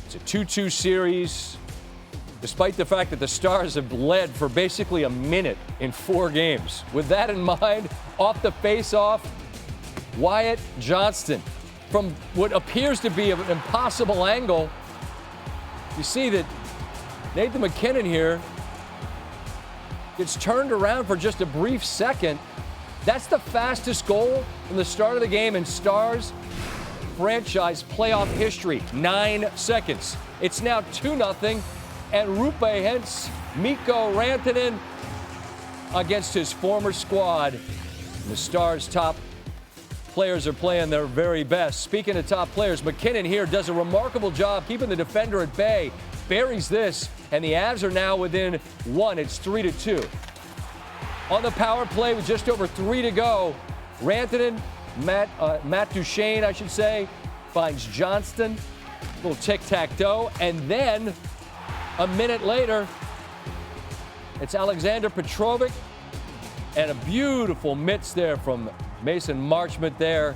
It's a 2-2 series, despite the fact that the Stars have led for basically a minute in 4 games. With that in mind, off the face-off, Wyatt Johnston, from what appears to be an impossible angle. You see that Nathan MacKinnon here gets turned around for just a brief second. That's the fastest goal from the start of the game in Stars franchise playoff history, 9 seconds. It's now 2-0, and Roope Hintz, Mikko Rantanen against his former squad. And the Stars' top players are playing their very best. Speaking of top players, MacKinnon here does a remarkable job keeping the defender at bay, buries this, and the Avs are now within 1. It's 3-2. On the power play with just over 3 to go, Rantanen, Matt Duchene, I should say, finds Johnston. A little tic-tac-toe. And then, a minute later, it's Alexander Petrovic. And a beautiful mitts there from Mason Marchment there.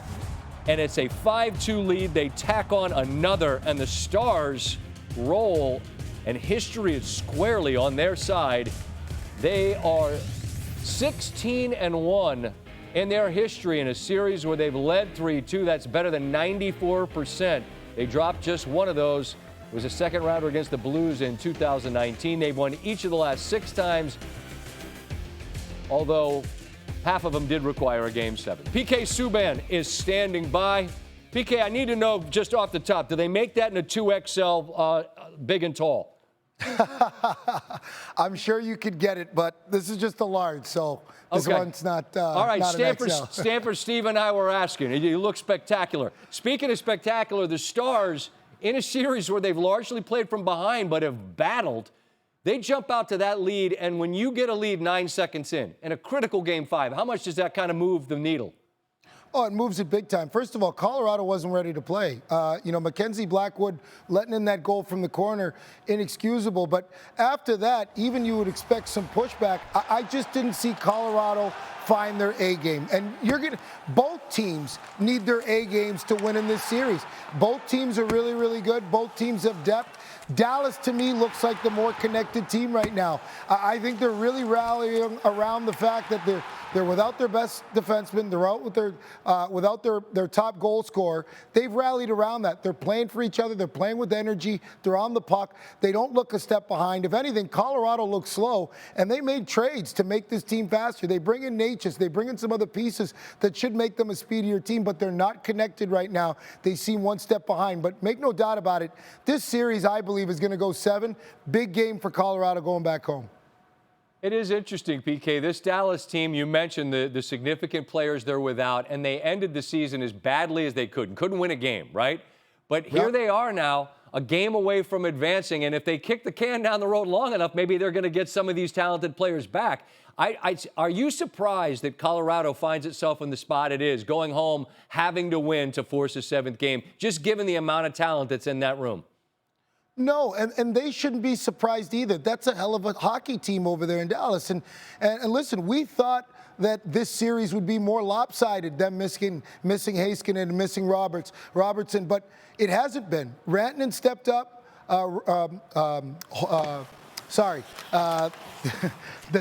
And it's a 5-2 lead. They tack on another, and the Stars roll, and history is squarely on their side. They are 16-1 in their history in a series where they've led 3-2. That's better than 94%. They dropped just one of those. It was a second rounder against the Blues in 2019. They've won each of the last 6 times, although half of them did require a Game 7. PK Subban is standing by. PK, I need to know just off the top, do they make that in a 2XL big and tall? I'm sure you could get it, but this is just a large, so this one's not all right, not Stanford Steve and I were asking. You look spectacular. Speaking of spectacular, the Stars, in a series where they've largely played from behind but have battled, they jump out to that lead, and when you get a lead 9 seconds in a critical Game 5, how much does that kind of move the needle? Oh, it moves it big time. First of all, Colorado wasn't ready to play. Mackenzie Blackwood letting in that goal from the corner, inexcusable. But after that, even you would expect some pushback. I just didn't see Colorado find their A game. And both teams need their A games to win in this series. Both teams are really, really good. Both teams have depth. Dallas, to me, looks like the more connected team right now. I think they're really rallying around the fact that they're without their best defenseman. They're out with without their top goal scorer. They've rallied around that. They're playing for each other. They're playing with energy. They're on the puck. They don't look a step behind. If anything, Colorado looks slow, and they made trades to make this team faster. They bring in Natchez. They bring in some other pieces that should make them a speedier team, but they're not connected right now. They seem one step behind. But make no doubt about it, this series, I believe, is going to go 7. Big game for Colorado going back home. It is interesting, PK. This Dallas team, you mentioned the significant players they're without, and they ended the season as badly as they could. Couldn't win a game, right? But here they are now, a game away from advancing, and if they kick the can down the road long enough, maybe they're going to get some of these talented players back. Are you surprised that Colorado finds itself in the spot it is, going home, having to win to force a 7th game, just given the amount of talent that's in that room? No, and they shouldn't be surprised either. That's a hell of a hockey team over there in Dallas. And listen, we thought that this series would be more lopsided than missing Heiskanen and missing Robertson, but it hasn't been. Rantanen stepped up. The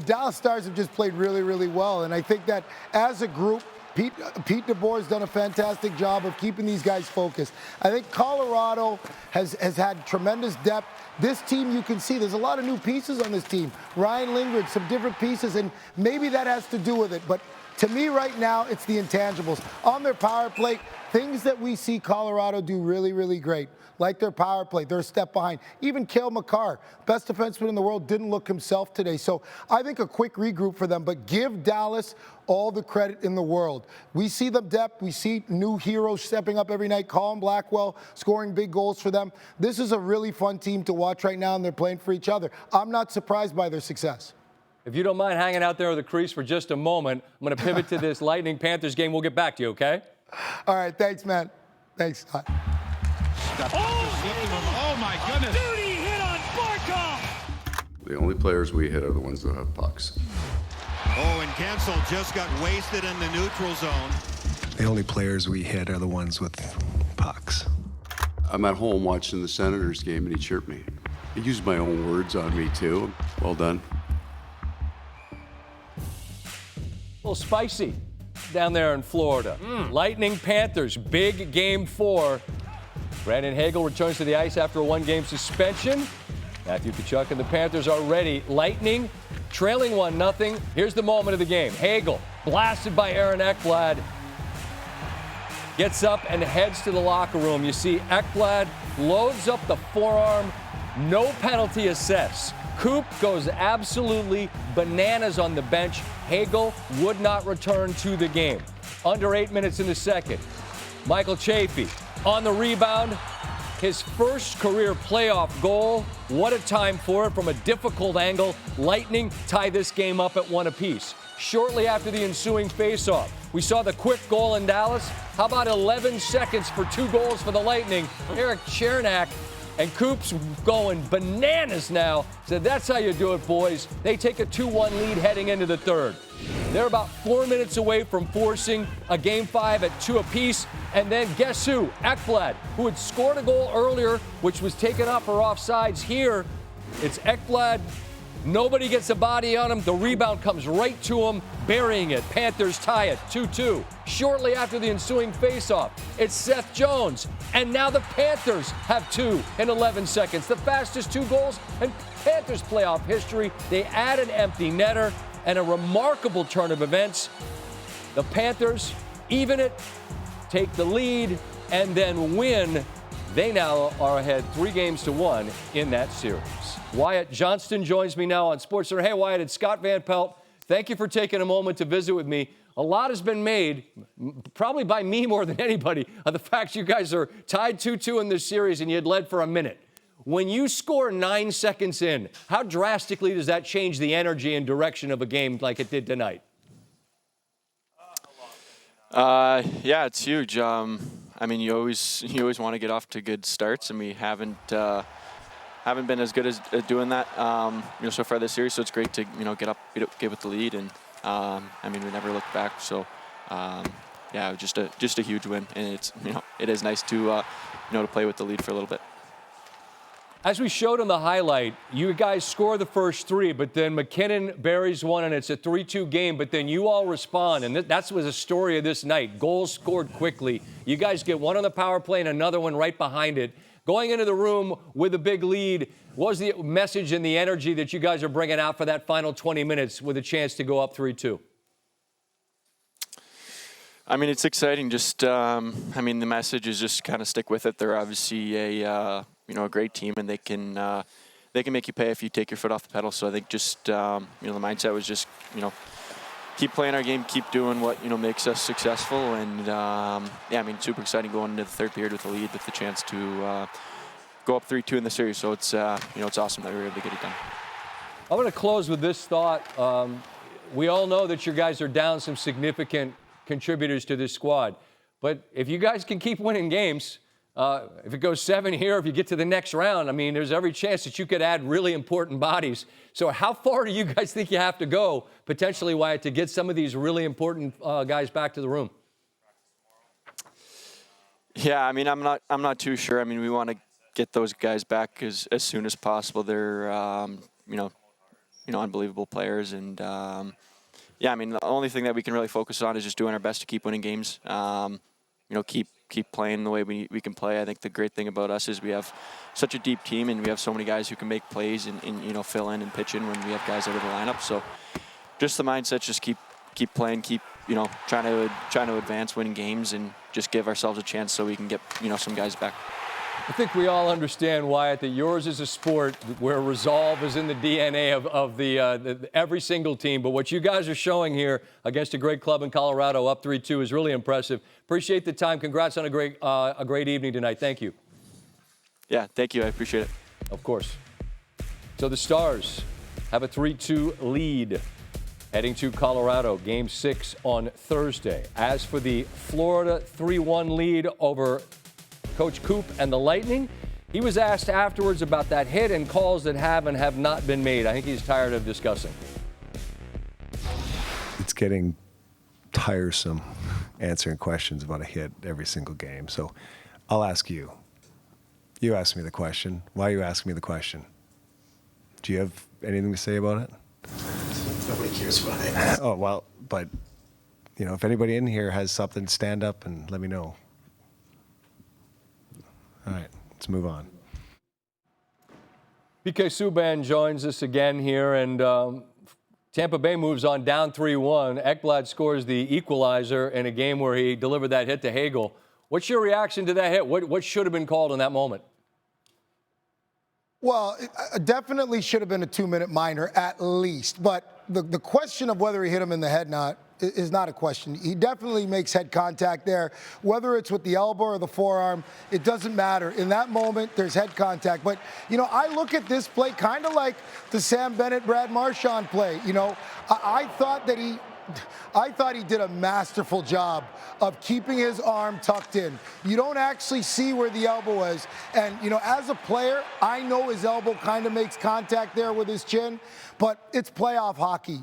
Dallas Stars have just played really, really well. And I think that as a group, Pete DeBoer has done a fantastic job of keeping these guys focused. I think Colorado has had tremendous depth. This team, you can see, there's a lot of new pieces on this team. Ryan Lindgren, some different pieces, and maybe that has to do with it. But to me right now, it's the intangibles. On their power play, things that we see Colorado do really, really great. Like their power play, they're a step behind. Even Cale Makar, best defenseman in the world, didn't look himself today. So I think a quick regroup for them, but give Dallas all the credit in the world. We see them depth. We see new heroes stepping up every night. Colin Blackwell scoring big goals for them. This is a really fun team to watch right now, and they're playing for each other. I'm not surprised by their success. If you don't mind hanging out there with the crease for just a moment, I'm going to pivot to this Lightning-Panthers game. We'll get back to you, okay? All right. Thanks, man. Thanks, Scott. Oh my goodness. Duty hit on Barkov. The only players we hit are the ones that have pucks. Oh, and Gensel just got wasted in the neutral zone. The only players we hit are the ones with pucks. I'm at home watching the Senators game, and he chirped me. He used my own words on me, too. Well done. A little spicy down there in Florida. Lightning-Panthers, big Game 4. Brandon Hagel returns to the ice after a one-game suspension. Matthew Tkachuk and the Panthers are ready. Lightning trailing 1-0. Here's the moment of the game. Hagel, blasted by Aaron Ekblad, gets up and heads to the locker room. You see Ekblad loads up the forearm. No penalty assessed. Coop goes absolutely bananas on the bench. Hagel would not return to the game. Under 8 minutes in the second. Michael Chaffee on the rebound. His first career playoff goal. What a time for it from a difficult angle. Lightning tie this game up at 1 apiece. Shortly after the ensuing faceoff, we saw the quick goal in Dallas. How about 11 seconds for 2 goals for the Lightning? Eric Chernak and Coop's going bananas now. Said, that's how you do it, boys. They take a 2-1 lead heading into the third. They're about 4 minutes away from forcing a Game 5 at 2 apiece. And then guess who? Ekblad, who had scored a goal earlier, which was taken off for offsides. Here, it's Ekblad. Nobody gets a body on him. The rebound comes right to him, burying it. Panthers tie it 2-2. Shortly after the ensuing faceoff, it's Seth Jones. And now the Panthers have 2 in 11 seconds. The fastest 2 goals in Panthers playoff history. They add an empty netter and a remarkable turn of events. The Panthers even it, take the lead, and then win. They now are ahead 3-1 in that series. Wyatt Johnston joins me now on SportsCenter. Hey, Wyatt, it's Scott Van Pelt. Thank you for taking a moment to visit with me. A lot has been made, probably by me more than anybody, of the fact you guys are tied 2-2 in this series and you had led for a minute. When you score 9 seconds in, how drastically does that change the energy and direction of a game like it did tonight? Yeah, it's huge. I mean, you always want to get off to good starts, and we haven't been as good as doing that, so far this series. So it's great to get with the lead, and I mean, we never looked back. So yeah, just a huge win, and it is nice to to play with the lead for a little bit. As we showed on the highlight, you guys score the first 3, but then McKinnon buries one, and it's a 3-2 game, but then you all respond, and that was a story of this night. Goals scored quickly. You guys get one on the power play and another one right behind it. Going into the room with a big lead, what was the message and the energy that you guys are bringing out for that final 20 minutes with a chance to go up 3-2? I mean, it's exciting. Just, I mean, the message is just kind of stick with it. They're obviously a great team, and they can make you pay if you take your foot off the pedal. So I think just, the mindset was just, keep playing our game, keep doing what, makes us successful. And, yeah, I mean, super exciting going into the third period with the lead, with the chance to go up 3-2 in the series. So it's, it's awesome that we were able to get it done. I'm going to close with this thought. We all know that you guys are down some significant contributors to this squad. But if you guys can keep winning games, if it goes 7 here, if you get to the next round, I mean, there's every chance that you could add really important bodies. So how far do you guys think you have to go, potentially, Wyatt, to get some of these really important guys back to the room? Yeah, I mean, I'm not too sure. I mean, we want to get those guys back as soon as possible. They're, unbelievable players. And, yeah, I mean, the only thing that we can really focus on is just doing our best to keep winning games. Keep playing the way we can play. I think the great thing about us is we have such a deep team, and we have so many guys who can make plays and fill in and pitch in when we have guys out of the lineup. So just the mindset, just keep playing, keep trying to advance, winning games, and just give ourselves a chance so we can get some guys back. I think we all understand, Wyatt, that yours is a sport where resolve is in the DNA of the every single team. But what you guys are showing here against a great club in Colorado, up 3-2, is really impressive. Appreciate the time. Congrats on a great evening tonight. Thank you. Yeah, thank you. I appreciate it. Of course. So the Stars have a 3-2 lead heading to Colorado, Game 6 on Thursday. As for the Florida 3-1 lead over Coach Coop and the Lightning, he was asked afterwards about that hit and calls that have and have not been made. I think he's tired of discussing. It's getting tiresome answering questions about a hit every single game. So I'll ask you, You asked me the question. Why are you asking me the question? Do you have anything to say about it? Nobody cares about it. Oh, well, but, you know, if anybody in here has something, stand up and let me know. All right, let's move on. PK Subban joins us again here, and Tampa Bay moves on down 3-1. Ekblad scores the equalizer in a game where he delivered that hit to Hagel. What's your reaction to that hit? What should have been called in that moment? Well, it definitely should have been a 2-minute minor at least. But the question of whether he hit him in the head is not a question. He definitely makes head contact there. Whether it's with the elbow or the forearm, it doesn't matter. In that moment, there's head contact. But, you know, I look at this play kind of like the Sam Bennett-Brad Marchand play. You know, I thought he did a masterful job of keeping his arm tucked in. You don't actually see where the elbow is. And, you know, as a player, I know his elbow kind of makes contact there with his chin, but it's playoff hockey.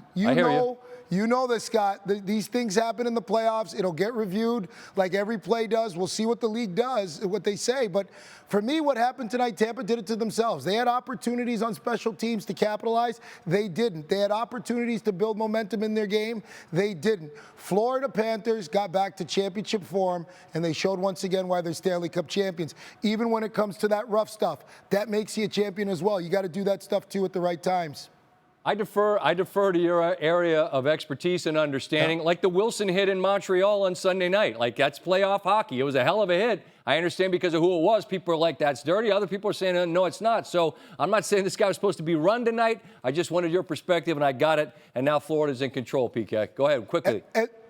You know this, Scott. These things happen in the playoffs. It'll get reviewed like every play does. We'll see what the league does, what they say. But for me, what happened tonight, Tampa did it to themselves. They had opportunities on special teams to capitalize. They didn't. They had opportunities to build momentum in their game. They didn't. Florida Panthers got back to championship form, and they showed once again why they're Stanley Cup champions. Even when it comes to that rough stuff, that makes you a champion as well. You got to do that stuff, too, at the right times. I defer to your area of expertise and understanding, like the Wilson hit in Montreal on Sunday night. Like, that's playoff hockey. It was a hell of a hit. I understand because of who it was. People are like, that's dirty. Other people are saying, no, it's not. So I'm not saying this guy was supposed to be run tonight. I just wanted your perspective, and I got it. And now Florida's in control, PK. Go ahead, quickly.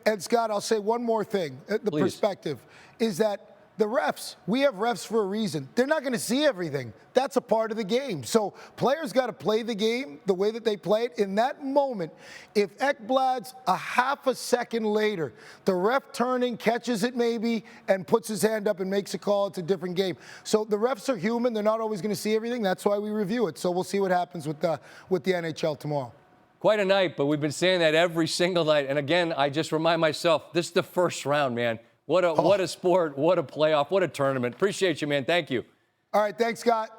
And Scott, I'll say one more thing. The perspective is that the refs, we have refs for a reason. They're not going to see everything. That's a part of the game. So players got to play the game the way that they play it. In that moment, if Ekblad's a half a second later, the ref turning, catches it maybe, and puts his hand up and makes a call, it's a different game. So the refs are human. They're not always going to see everything. That's why we review it. So we'll see what happens with the NHL tomorrow. Quite a night, but we've been saying that every single night. And again, I just remind myself, this is the first round, man. What a sport, what a playoff, what a tournament. Appreciate you, man. Thank you. All right, thanks, Scott.